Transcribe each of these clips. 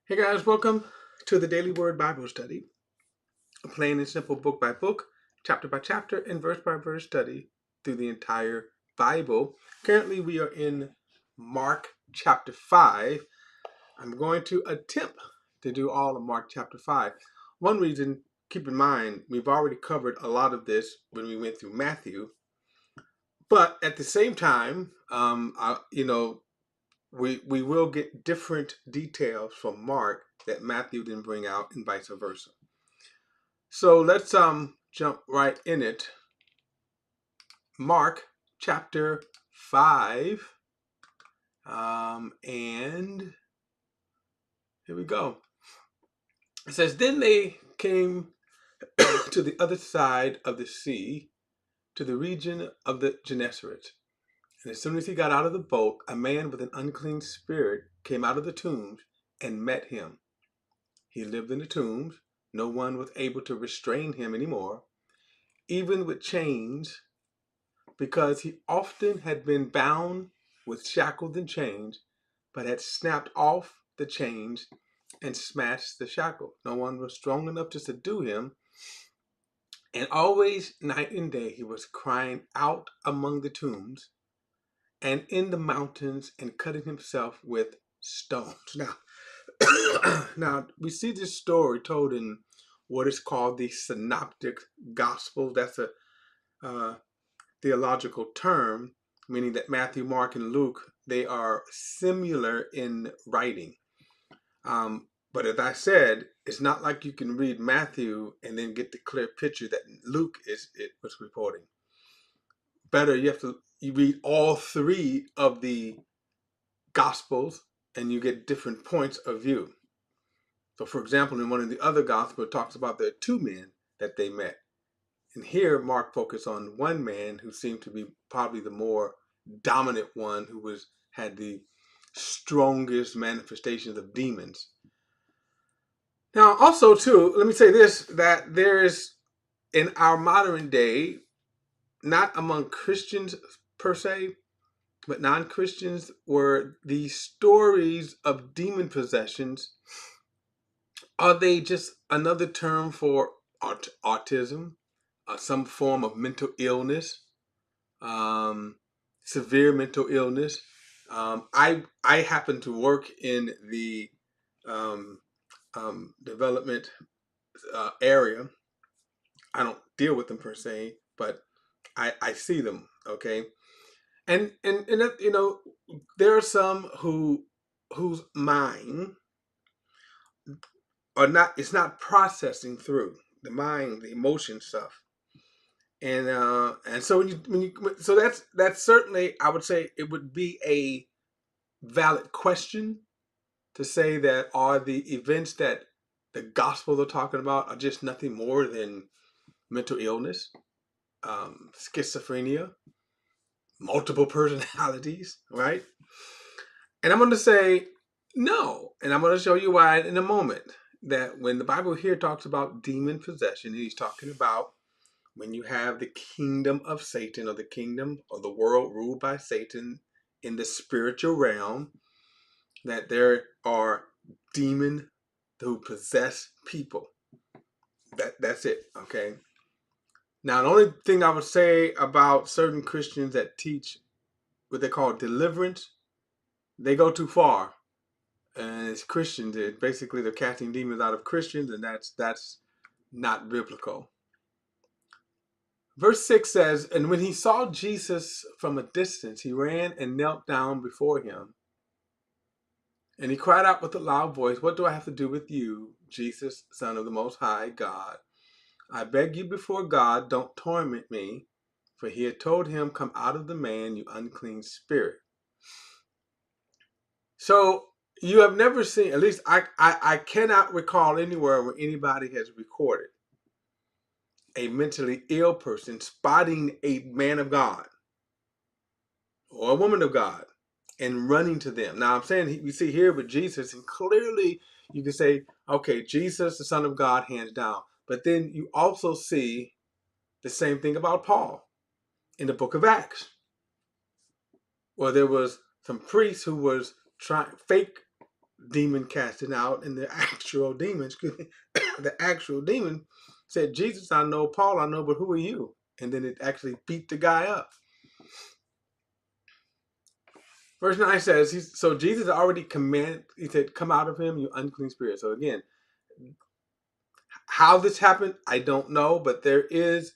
Hey guys, welcome to the Daily Word Bible Study, a plain and simple book by book, chapter by chapter, and verse by verse study through the entire Bible. Currently, we are in Mark chapter 5. I'm going to attempt to do all of Mark chapter 5. One reason, keep in mind, we've already covered a lot of this when we went through Matthew, but at the same time, we will get different details from Mark that Matthew didn't bring out, and vice versa. So let's jump right in it. Mark chapter 5, and here we go. It says, "Then they came to the other side of the sea, to the region of the Gennesaret. And as soon as he got out of the boat, a man with an unclean spirit came out of the tombs and met him. He lived in the tombs. No one was able to restrain him anymore, even with chains, because he often had been bound with shackles and chains, but had snapped off the chains and smashed the shackle. No one was strong enough to subdue him. And always, night and day, he was crying out among the tombs and in the mountains and cutting himself with stones." Now we see this story told in what is called the Synoptic Gospel. That's a theological term, meaning that Matthew, Mark, and Luke, they are similar in writing. But as I said, it's not like you can read Matthew and then get the clear picture that Luke was reporting. Better, you read all three of the Gospels and you get different points of view. So, for example, in one of the other Gospels, it talks about the two men that they met. And here, Mark focused on one man who seemed to be probably the more dominant one, who had the strongest manifestations of demons. Now, also, too, let me say this, that there is, in our modern day, not among Christians per se, but non-Christians, where the stories of demon possessions, are they just another term for autism, some form of mental illness, severe mental illness? I happen to work in the development area. I don't deal with them per se, but I see them. Okay, and there are some whose mind are not, it's not processing through the mind, the emotion stuff. And so so that's certainly, I would say, it would be a valid question to say that are the events that the gospel are talking about are just nothing more than mental illness, schizophrenia, multiple personalities, right? And I'm going to say no, and I'm going to show you why in a moment. That when the Bible here talks about demon possession, he's talking about when you have the kingdom of Satan, or the kingdom of the world ruled by Satan in the spiritual realm, that there are demons who possess people. That's it, okay? Now, the only thing I would say about certain Christians that teach what they call deliverance, they go too far. And it's Christians, basically they're casting demons out of Christians, and that's not biblical. Verse 6 says, "And when he saw Jesus from a distance, he ran and knelt down before him. And he cried out with a loud voice, 'What do I have to do with you, Jesus, Son of the Most High God? I beg you before God, don't torment me.' For he had told him, 'Come out of the man, you unclean spirit.'" So you have never seen, at least I cannot recall anywhere where anybody has recorded a mentally ill person spotting a man of God or a woman of God and running to them. Now I'm saying we see here with Jesus, and clearly you can say, okay, Jesus, the Son of God, hands down. But then you also see the same thing about Paul in the book of Acts, where there was some priest who was trying fake demon casting out, and the actual demons, the actual demon said, Jesus I know, Paul I know, but who are you? And then it actually beat the guy up. Verse 9 says, so Jesus already commanded, he said, come out of him, you unclean spirit. So again, how this happened, I don't know, but there is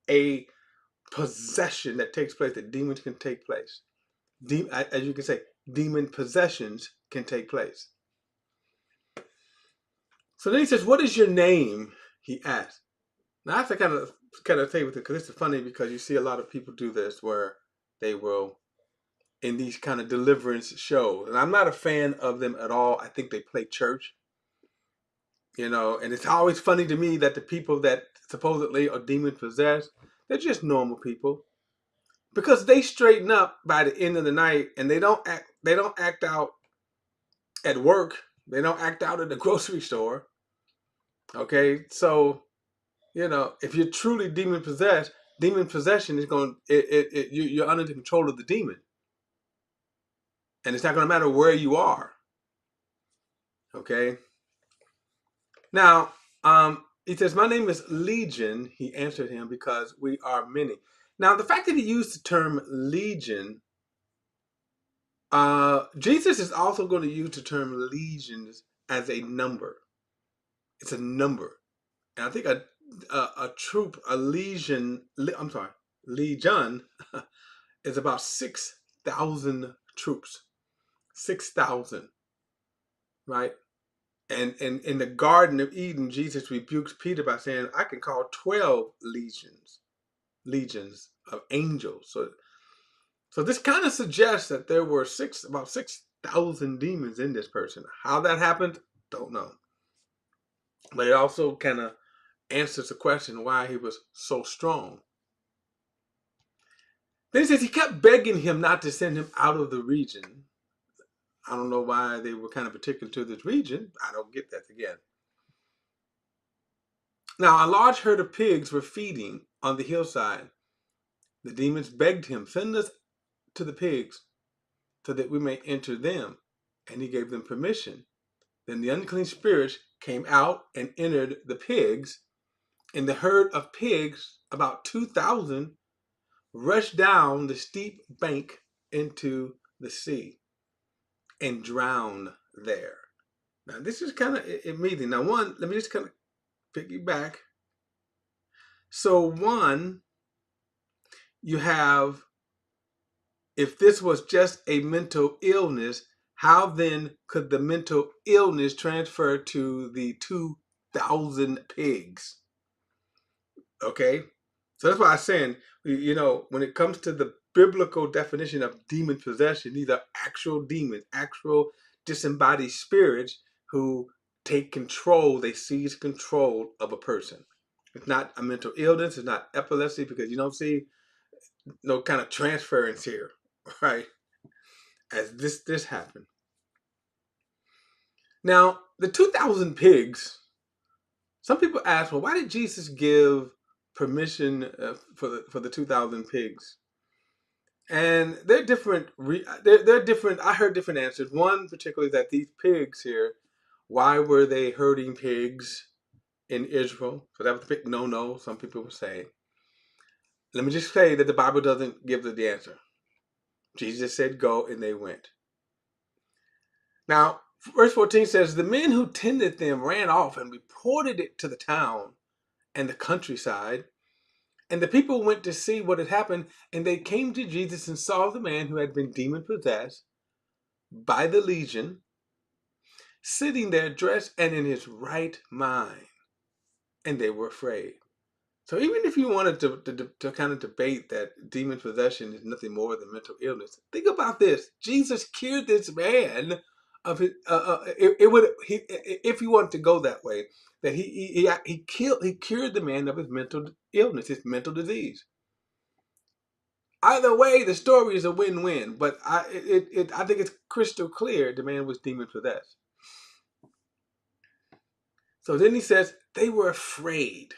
a possession that takes place, that demons can take place. As you can say, demon possessions can take place. So then he says, what is your name? He asked. Now I have to kind of say with it, because it's funny, because you see a lot of people do this where they will, in these kind of deliverance shows, and I'm not a fan of them at all. I think they play church, and it's always funny to me that the people that supposedly are demon possessed, they're just normal people, because they straighten up by the end of the night, and they don't act out at work. They don't act out at the grocery store. Okay, so if you're truly demon possessed, demon possession is you're under the control of the demon, and it's not going to matter where you are. Okay. Now, he says, "My name is Legion." He answered him, "Because we are many." Now, the fact that he used the term legion, Jesus is also going to use the term legions as a number. It's a number, and I think a troop, a legion. I'm sorry, legion is about 6,000 troops. 6,000, right? And in the Garden of Eden, Jesus rebukes Peter by saying, I can call 12 legions of angels. So this kind of suggests that there were about 6,000 demons in this person. How that happened, don't know. But it also kind of answers the question why he was so strong. Then he says he kept begging him not to send him out of the region. I don't know why they were kind of particular to this region. I don't get that again. Now, a large herd of pigs were feeding on the hillside. The demons begged him, send us to the pigs so that we may enter them. And he gave them permission. Then the unclean spirits came out and entered the pigs. And the herd of pigs, about 2,000, rushed down the steep bank into the sea and drowned there. Now, this is kind of amazing. Now, let me just kind of piggyback. So, you have, if this was just a mental illness, how then could the mental illness transfer to the 2,000 pigs? Okay, so that's why I'm saying, when it comes to the biblical definition of demon possession, these are actual demons, actual disembodied spirits who take control, they seize control of a person. It's not a mental illness, it's not epilepsy, because you don't see no kind of transference here, right? As this happened. Now, the 2,000 pigs, some people ask, well, why did Jesus give permission for the 2,000 pigs? And they're different. They're different. I heard different answers. One particularly, that these pigs here, why were they herding pigs in Israel? So that was a big no-no, some people were saying. Let me just say that the Bible doesn't give the answer. Jesus said go, and they went. Now, verse 14 says, the men who tended them ran off and reported it to the town and the countryside. And the people went to see what had happened, and they came to Jesus and saw the man who had been demon-possessed by the legion, sitting there dressed and in his right mind. And they were afraid. So even if you wanted to kind of debate that demon possession is nothing more than mental illness, think about this. Jesus cured this man of his. If you want to go that way, that he cured the man of his mental illness, his mental disease. Either way, the story is a win-win. But I think it's crystal clear the man was demon possessed. So then he says they were afraid.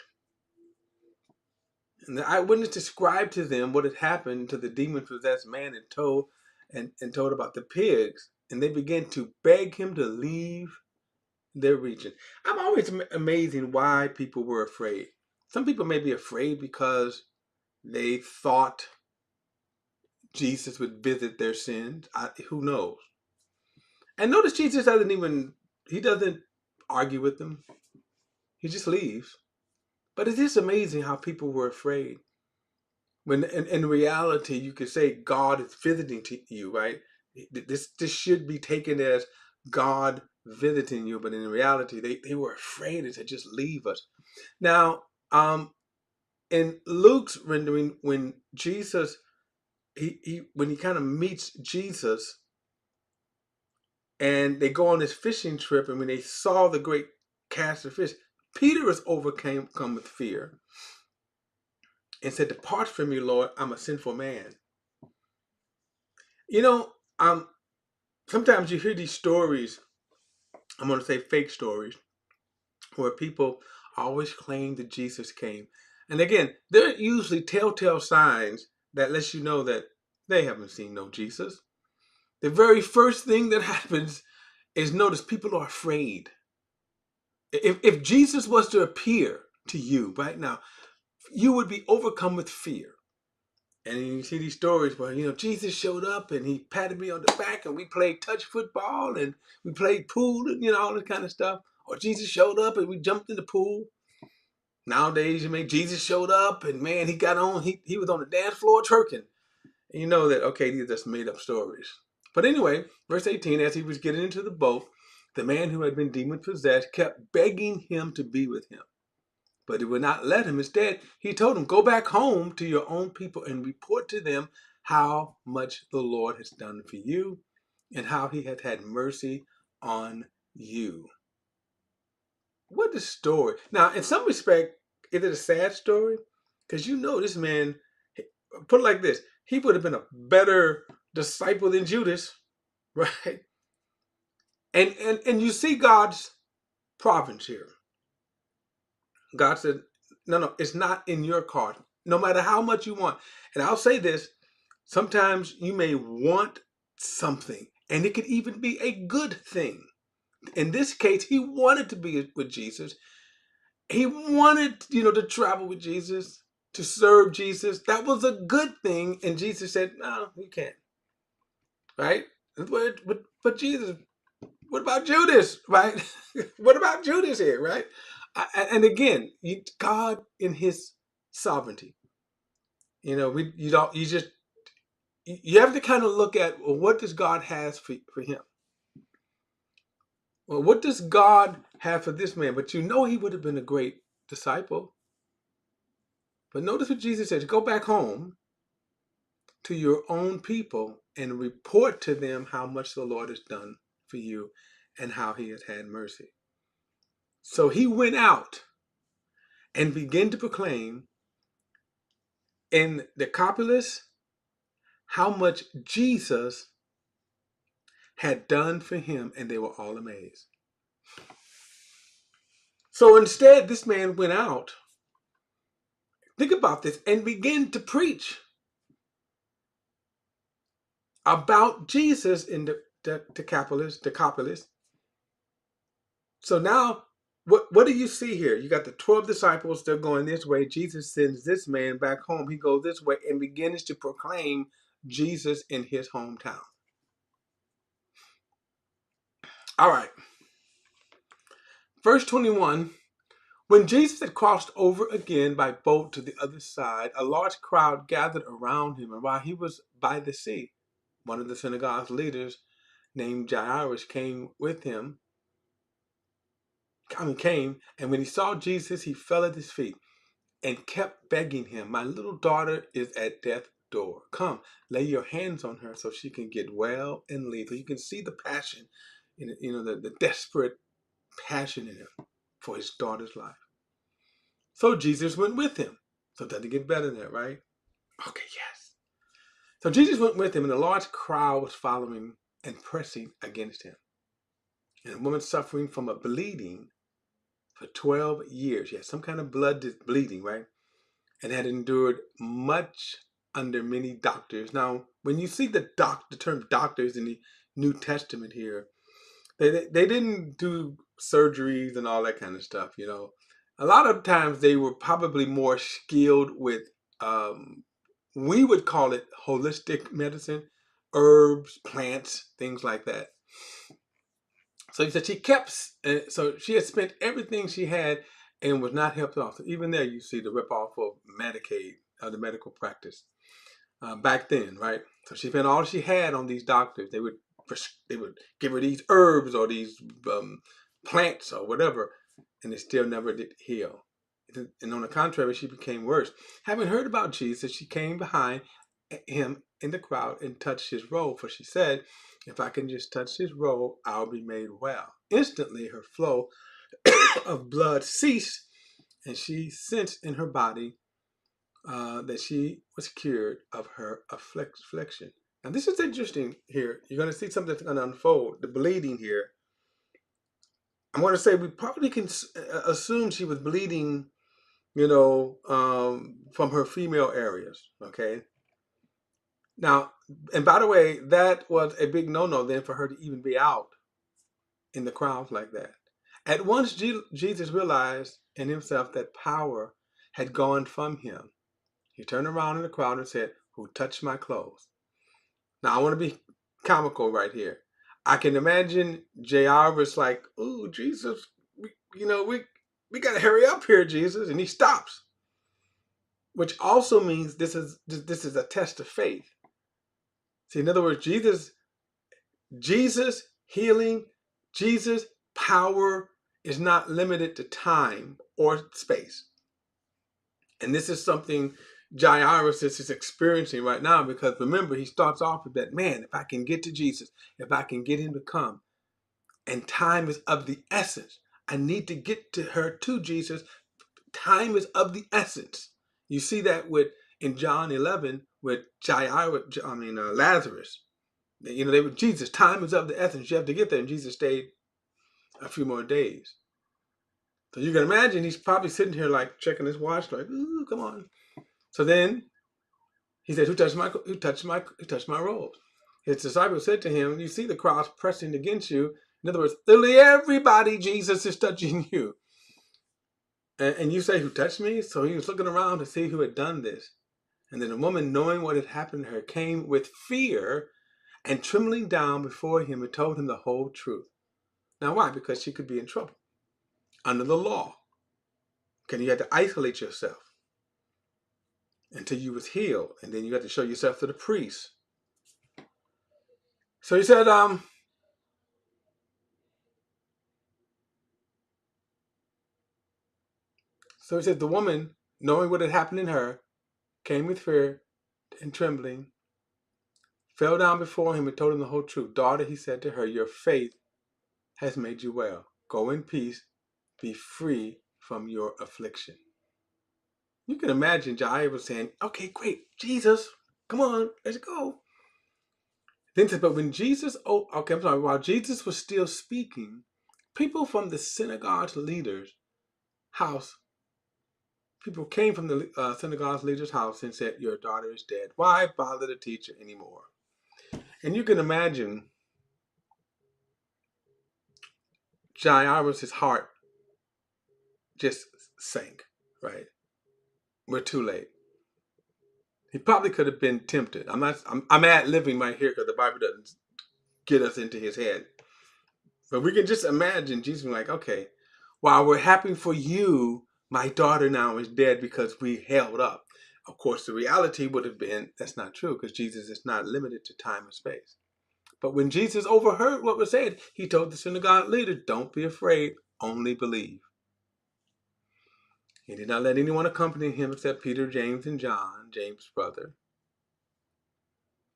And the eyewitness described to them what had happened to the demon-possessed man and told about the pigs. and they began to beg him to leave their region. I'm always amazing why people were afraid. Some people may be afraid because they thought Jesus would visit their sins. Who knows? And notice Jesus he doesn't argue with them. He just leaves. But it is amazing how people were afraid. When in reality, you could say God is visiting you, right? This should be taken as God visiting you, but in reality, they were afraid and said, just leave us. Now, in Luke's rendering, when Jesus, when he kind of meets Jesus, and they go on this fishing trip, and when they saw the great catch of fish, Peter was overcome with fear and said, "Depart from me, Lord, I'm a sinful man." You know, sometimes you hear these stories, I'm going to say fake stories, where people always claim that Jesus came. And again, there are usually telltale signs that lets you know that they haven't seen no Jesus. The very first thing that happens is notice people are afraid. If Jesus was to appear to you right now, you would be overcome with fear. And you see these stories where, Jesus showed up and he patted me on the back and we played touch football and we played pool and, all this kind of stuff. Or Jesus showed up and we jumped in the pool. Nowadays, Jesus showed up and man, he was on the dance floor twerking. And you know that, okay, these are just made up stories. But anyway, verse 18, as he was getting into the boat, the man who had been demon possessed kept begging him to be with him. But he would not let him. Instead, he told him, go back home to your own people and report to them how much the Lord has done for you and how he hath had mercy on you. What a story. Now, in some respect, is it a sad story? Because this man, put it like this, he would have been a better disciple than Judas, right? And you see God's providence here. God said, no, it's not in your card, no matter how much you want. And I'll say this, sometimes you may want something, and it could even be a good thing. In this case, he wanted to be with Jesus. He wanted, to travel with Jesus, to serve Jesus. That was a good thing. And Jesus said, no, you can't. Right? But Jesus, what about Judas? Right? What about Judas here? Right? And again, God in his sovereignty, you have to kind of look at, well, what does God has for him? Well, what does God have for this man? But he would have been a great disciple. But notice what Jesus says, go back home to your own people and report to them how much the Lord has done for you and how he has had mercy. So he went out and began to proclaim in the Decapolis how much Jesus had done for him, and they were all amazed. So instead, this man went out, think about this, and began to preach about Jesus in the Decapolis. So now, what do you see here? You got the 12 disciples, they're going this way. Jesus sends this man back home. He goes this way and begins to proclaim Jesus in his hometown. All right. Verse 21, when Jesus had crossed over again by boat to the other side, a large crowd gathered around him. And while he was by the sea, one of the synagogue's leaders named Jairus came, and when he saw Jesus, he fell at his feet and kept begging him, my little daughter is at death's door. Come, lay your hands on her so she can get well and leave. So you can see the passion, the desperate passion in him for his daughter's life. So Jesus went with him. So it doesn't get better than that, right? Okay, yes. So Jesus went with him, and a large crowd was following and pressing against him. And a woman suffering from a bleeding for 12 years. She had some kind of bleeding, right? And had endured much under many doctors. Now, when you see the term doctors in the New Testament here, they didn't do surgeries and all that kind of stuff. A lot of times they were probably more skilled with, um, we would call it holistic medicine, herbs, plants, things like that. So he said so she had spent everything she had and was not helped off. So even there, you see the ripoff of Medicaid, the medical practice back then, right? So she spent all she had on these doctors. They would give her these herbs or these plants or whatever, and it still never did heal. And on the contrary, she became worse. Having heard about Jesus, she came behind him in the crowd and touched his robe, for she said, "If I can just touch his robe, I'll be made well." Instantly, her flow of blood ceased, and she sensed in her body that she was cured of her affliction. Now, this is interesting here. You're going to see something that's going to unfold. The bleeding here. I'm going to say we probably can assume she was bleeding, from her female areas. Okay. Now, and by the way, that was a big no-no then for her to even be out in the crowds like that. At once, Jesus realized in himself that power had gone from him. He turned around in the crowd and said, "Who touched my clothes?" Now, I want to be comical right here. I can imagine JR was like, "Ooh, Jesus, we got to hurry up here, Jesus." And he stops, which also means this is a test of faith. See, in other words, Jesus healing, Jesus power is not limited to time or space. And this is something Jairus is experiencing right now, because remember, he starts off with that, man, if I can get to Jesus, if I can get him to come, and time is of the essence. I need to get to Jesus. Time is of the essence. You see that in John 11 with Lazarus. They were Jesus. Time is of the essence. You have to get there, and Jesus stayed a few more days. So you can imagine he's probably sitting here like checking his watch, like, ooh, come on. So then he said, who touched my robe? His disciples said to him, you see the crowds pressing against you. In other words, literally everybody, Jesus, is touching you. And you say, who touched me? So he was looking around to see who had done this. And then the woman, knowing what had happened to her, came with fear and trembling down before him and told him the whole truth. Now, why? Because she could be in trouble under the law. Okay, you had to isolate yourself until you was healed, and then you had to show yourself to the priest. So he said, the woman, knowing what had happened in her, came with fear and trembling, fell down before him and told him the whole truth. Daughter, he said to her, your faith has made you well. Go in peace, be free from your affliction. You can imagine Jair was saying, okay, great, Jesus, come on, let's go. Then said, but when while Jesus was still speaking, people from the synagogue's leader's house, people came from the synagogue's leader's house and said, your daughter is dead. Why bother the teacher anymore? And you can imagine Jairus' heart just sank, right? We're too late. He probably could have been tempted. I'm ad-libbing right here because the Bible doesn't get us into his head. But we can just imagine Jesus being like, okay, while we're happy for you, my daughter now is dead because we held up. Of course, the reality would have been that's not true, because Jesus is not limited to time and space. But when Jesus overheard what was said, he told the synagogue leader, don't be afraid, only believe. He did not let anyone accompany him except Peter, James, and John, James' brother.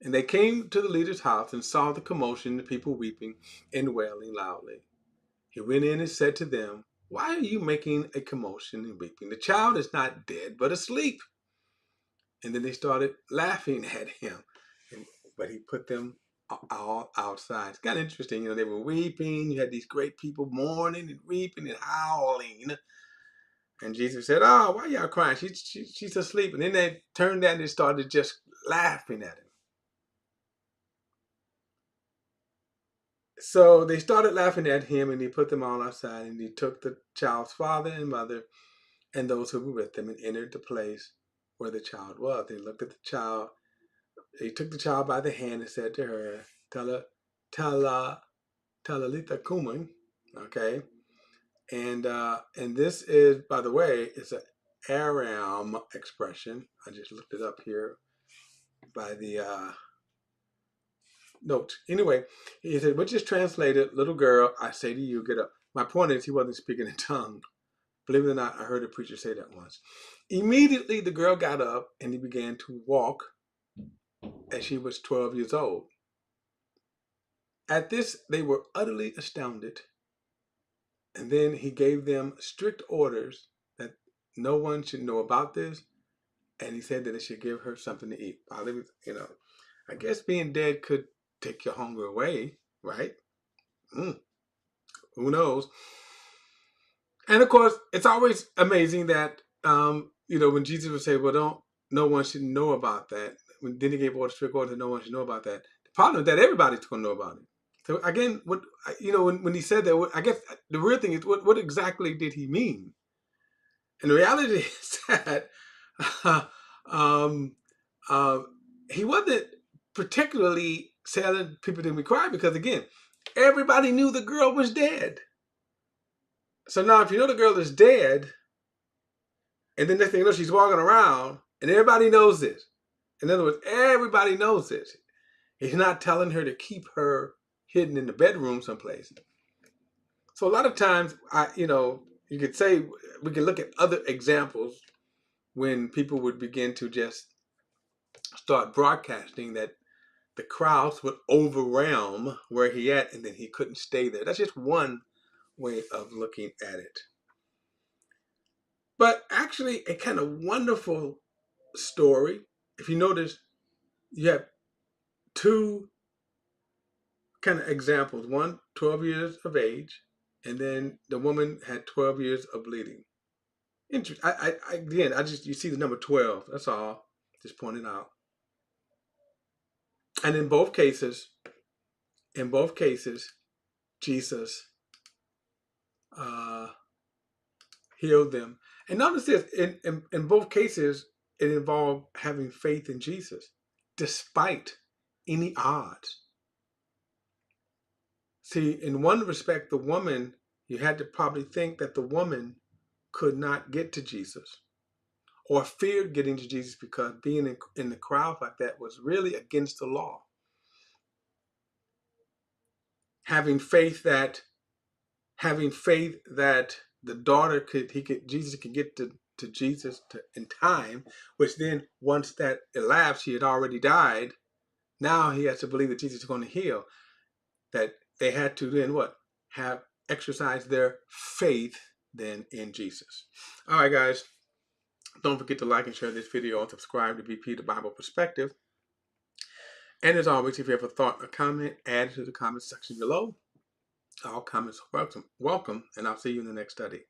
And they came to the leader's house and saw the commotion, the people weeping and wailing loudly. He went in and said to them, why are you making a commotion and weeping? The child is not dead, but asleep. And then they started laughing at him. But he put them all outside. It's kind of interesting. They were weeping. You had these great people mourning and weeping and howling. And Jesus said, oh, why y'all crying? She's asleep. And then they turned that and they started just laughing at him. So they started laughing at him, and he put them all outside, and he took the child's father and mother and those who were with them and entered the place where the child was. They looked at the child. He took the child by the hand and said to her, Tala, Talalita Kuman, okay? And this is, by the way, it's an Aram expression. I just looked it up here by the notes. Anyway, he said, which is translated, little girl, I say to you, get up. My point is, he wasn't speaking in tongue. Believe it or not, I heard a preacher say that once. Immediately, the girl got up and he began to walk as she was 12 years old. At this, they were utterly astounded. And then he gave them strict orders that no one should know about this. And he said that they should give her something to eat. I guess being dead could take your hunger away, right? Who knows? And of course, it's always amazing that, when Jesus would say, well, no one should know about that. Then he gave orders, strict orders that no one should know about that. The problem is that everybody's going to know about it. So again, when he said that, I guess the real thing is, what exactly did he mean? And the reality is that um, uh, he wasn't particularly telling people to be quiet because, again, everybody knew the girl was dead. So now if you know the girl is dead, and then next thing you know, she's walking around, and everybody knows this. In other words, everybody knows this. He's not telling her to keep her hidden in the bedroom someplace. So a lot of times, you could say, we can look at other examples when people would begin to just start broadcasting that the crowds would overwhelm where he at, and then he couldn't stay there. That's just one way of looking at it. But actually, a kind of wonderful story. If you notice, you have two kind of examples. One, 12 years of age, and then the woman had 12 years of bleeding. Interesting. You see the number 12. That's all. Just pointing out. And in both cases, Jesus uh, healed them. And notice this, in both cases, it involved having faith in Jesus, despite any odds. See, in one respect, you had to probably think that the woman could not get to Jesus or feared getting to Jesus because being in the crowd like that was really against the law. Having faith that the daughter Jesus could get to Jesus in time, which then once that elapsed, he had already died. Now he has to believe that Jesus is going to heal. That they had to then have exercised their faith then in Jesus. All right, guys. Don't forget to like and share this video and subscribe to BP The Bible Perspective. And as always, if you have a thought or comment, add it to the comment section below. All comments are welcome, and I'll see you in the next study.